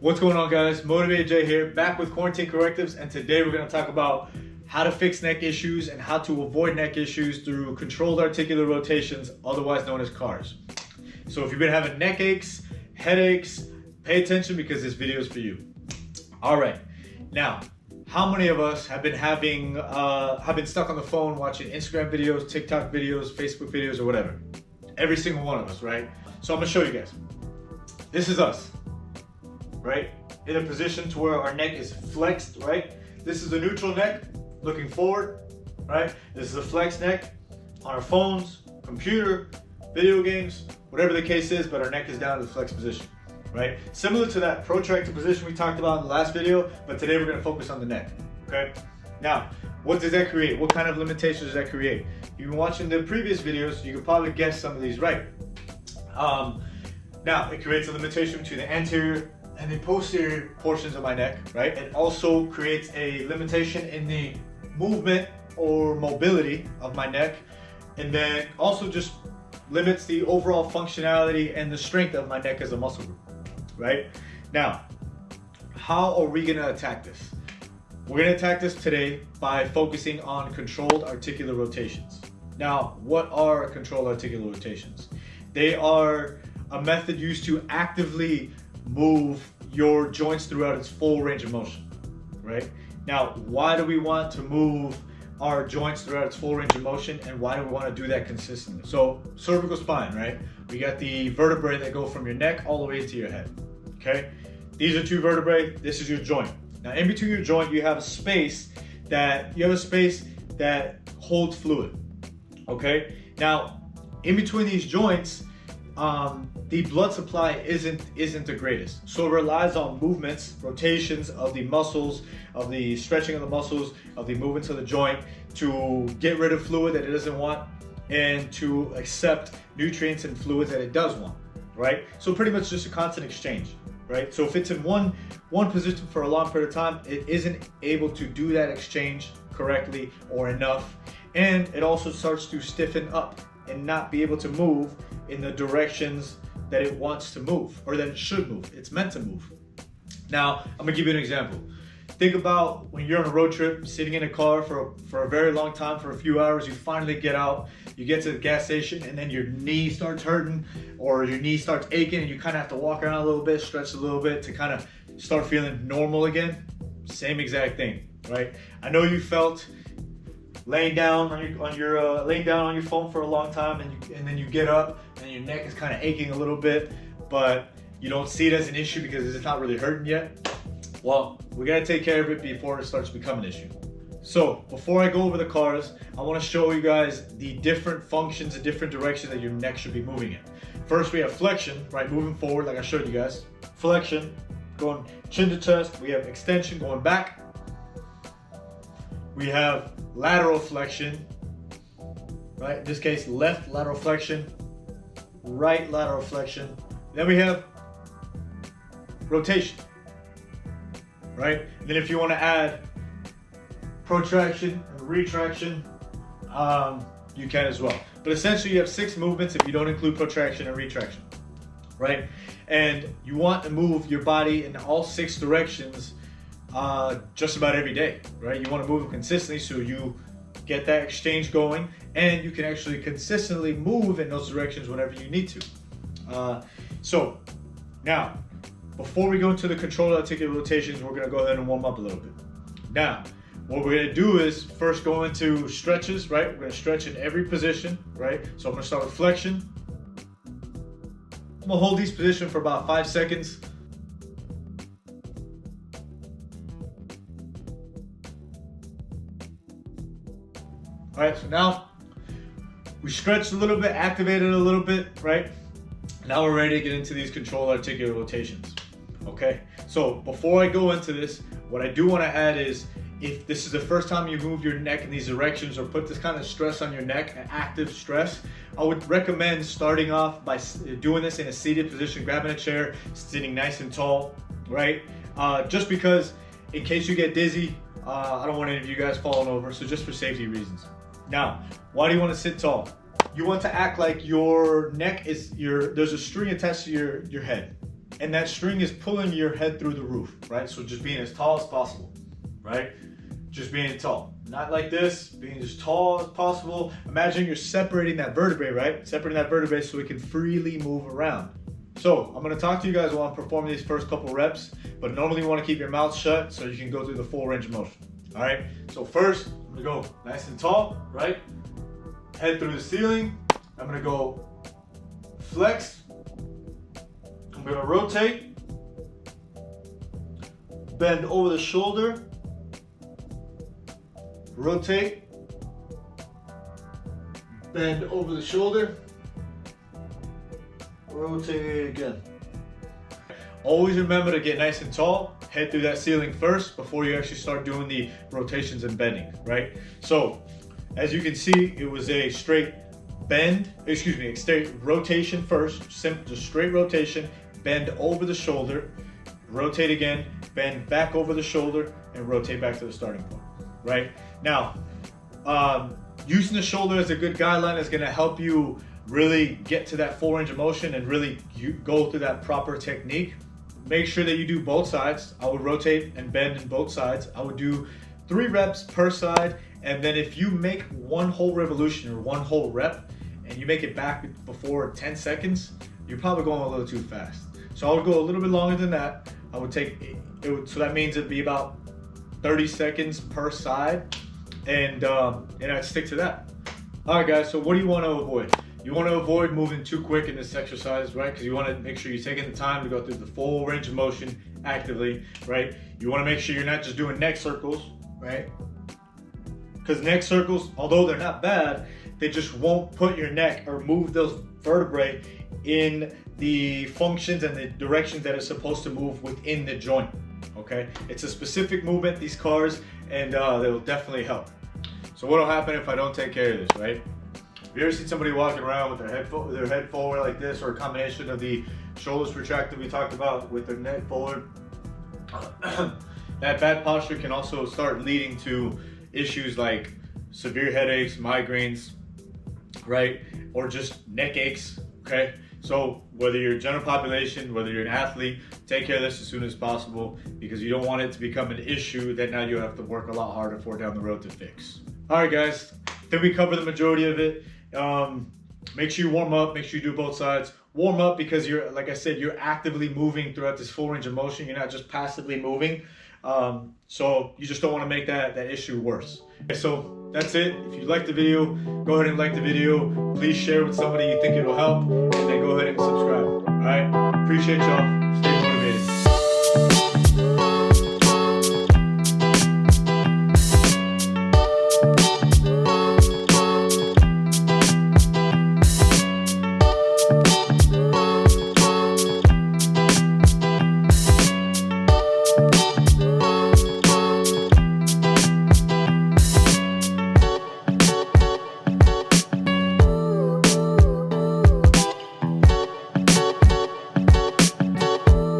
What's going on, guys? Motivated Jay here, back with Quarantine Correctives, and today we're going to talk about how to fix neck issues and how to avoid neck issues through controlled articular rotations, otherwise known as CARs. So if you've been having neck aches, headaches, pay attention because this video is for you. All right, now, how many of us have been stuck on the phone watching Instagram videos, TikTok videos, Facebook videos, or whatever? Every single one of us, right? So I'm going to show you guys. This is us. Right? In a position to where our neck is flexed, right? This is a neutral neck, looking forward, right? This is a flexed neck on our phones, computer, video games, whatever the case is, but our neck is down in the flexed position, right? Similar to that protracted position we talked about in the last video, but today we're gonna focus on the neck, okay? Now, what does that create? What kind of limitations does that create? If you've been watching the previous videos, you could probably guess some of these right. Now, it creates a limitation between the anterior and the posterior portions of my neck, right? It also creates a limitation in the movement or mobility of my neck, and then also just limits the overall functionality and the strength of my neck as a muscle group, right? Now, how are we gonna attack this? We're gonna attack this today by focusing on controlled articular rotations. Now, what are controlled articular rotations? They are a method used to actively move your joints throughout its full range of motion, right? Now, why do we want to move our joints throughout its full range of motion, and why do we want to do that consistently? So, cervical spine, right? We got the vertebrae that go from your neck all the way to your head, okay? These are two vertebrae, this is your joint. Now, in between your joint, you have a space that holds fluid, okay? Now, in between these joints, the blood supply isn't the greatest. So it relies on movements, rotations of the muscles, of the stretching of the muscles, of the movements of the joint to get rid of fluid that it doesn't want and to accept nutrients and fluids that it does want, right? So pretty much just a constant exchange, right? So if it's in one position for a long period of time, it isn't able to do that exchange correctly or enough, and it also starts to stiffen up and not be able to move in the directions that it wants to move or that it should move. It's meant to move. Now, I'm gonna give you an example. Think about when you're on a road trip, sitting in a car for a very long time, for a few hours, you finally get out, you get to the gas station, and then your knee starts hurting or your knee starts aching and you kind of have to walk around a little bit, stretch a little bit to kind of start feeling normal again. Same exact thing, right? I know you felt laying down on your phone for a long time, and then you get up and your neck is kind of aching a little bit, but you don't see it as an issue because it's not really hurting yet. Well, we gotta take care of it before it starts to become an issue. So before I go over the CARs, I want to show you guys the different functions and different directions that your neck should be moving in. First, we have flexion, right, moving forward like I showed you guys. Flexion, going chin to chest. We have extension, going back. We have lateral flexion, right? In this case, left lateral flexion, right lateral flexion. Then we have rotation, right? And then if you want to add protraction and retraction, you can as well. But essentially you have 6 movements if you don't include protraction and retraction, right? And you want to move your body in all 6 directions just about every day, right? You want to move them consistently so you get that exchange going and you can actually consistently move in those directions whenever you need to. So now, before we go into the controlled articular rotations, we're going to go ahead and warm up a little bit. Now, what we're going to do is first go into stretches, right? We're going to stretch in every position, right? So I'm going to start with flexion. I'm going to hold these positions for about 5 seconds. All right, so now we stretched a little bit, activated a little bit, right? Now we're ready to get into these controlled articular rotations, okay? So before I go into this, what I do want to add is, if this is the first time you move your neck in these directions or put this kind of stress on your neck, an active stress, I would recommend starting off by doing this in a seated position, grabbing a chair, sitting nice and tall, right? Just because in case you get dizzy, I don't want any of you guys falling over, so just for safety reasons. Now, why do you want to sit tall? You want to act like your neck is there's a string attached to your head. and that string is pulling your head through the roof, right? So just being as tall as possible, right? Just being tall. Not like this, being as tall as possible. Imagine you're separating that vertebrae, right? Separating that vertebrae so it can freely move around. So I'm gonna talk to you guys while I'm performing these first couple reps, but normally you wanna keep your mouth shut so you can go through the full range of motion. All right, so first, I'm gonna go nice and tall, right? Head through the ceiling. I'm gonna go flex. I'm gonna rotate. Bend over the shoulder. Rotate. Bend over the shoulder. Rotate again. Always remember to get nice and tall. Head through that ceiling first before you actually start doing the rotations and bending, right? So, as you can see, it was a straight bend, a straight rotation first, just straight rotation, bend over the shoulder, rotate again, bend back over the shoulder, and rotate back to the starting point, right? Now, using the shoulder as a good guideline is gonna help you really get to that full range of motion and really go through that proper technique. Make sure that you do both sides. I would rotate and bend in both sides. I would do 3 reps per side, and then if you make one whole revolution or one whole rep and you make it back before 10 seconds, you're probably going a little too fast. So I would go a little bit longer than that. I would take so that means it'd be about 30 seconds per side, and I'd stick to that. All right, guys. So what do you want to avoid? You want to avoid moving too quick in this exercise, right? Because you want to make sure you're taking the time to go through the full range of motion actively, right? You want to make sure you're not just doing neck circles, right? Because neck circles, although they're not bad, they just won't put your neck or move those vertebrae in the functions and the directions that it's supposed to move within the joint, okay? It's a specific movement, these cars, and they'll definitely help. So what'll happen if I don't take care of this, right? Have you ever seen somebody walking around with their head forward like this, or a combination of the shoulders protracted we talked about with their neck forward? That bad posture can also start leading to issues like severe headaches, migraines, right? Or just neck aches, okay? So whether you're general population, whether you're an athlete, take care of this as soon as possible, because you don't want it to become an issue that now you have to work a lot harder for down the road to fix. All right, guys, then we cover the majority of it. Make sure you warm up, make sure you do both sides. Warm up because you're, like I said, you're actively moving throughout this full range of motion. You're not just passively moving. So you just don't want to make that issue worse. Okay, so that's it. If you liked the video, go ahead and like the video. Please share with somebody you think it'll help, and then go ahead and subscribe. All right, appreciate y'all.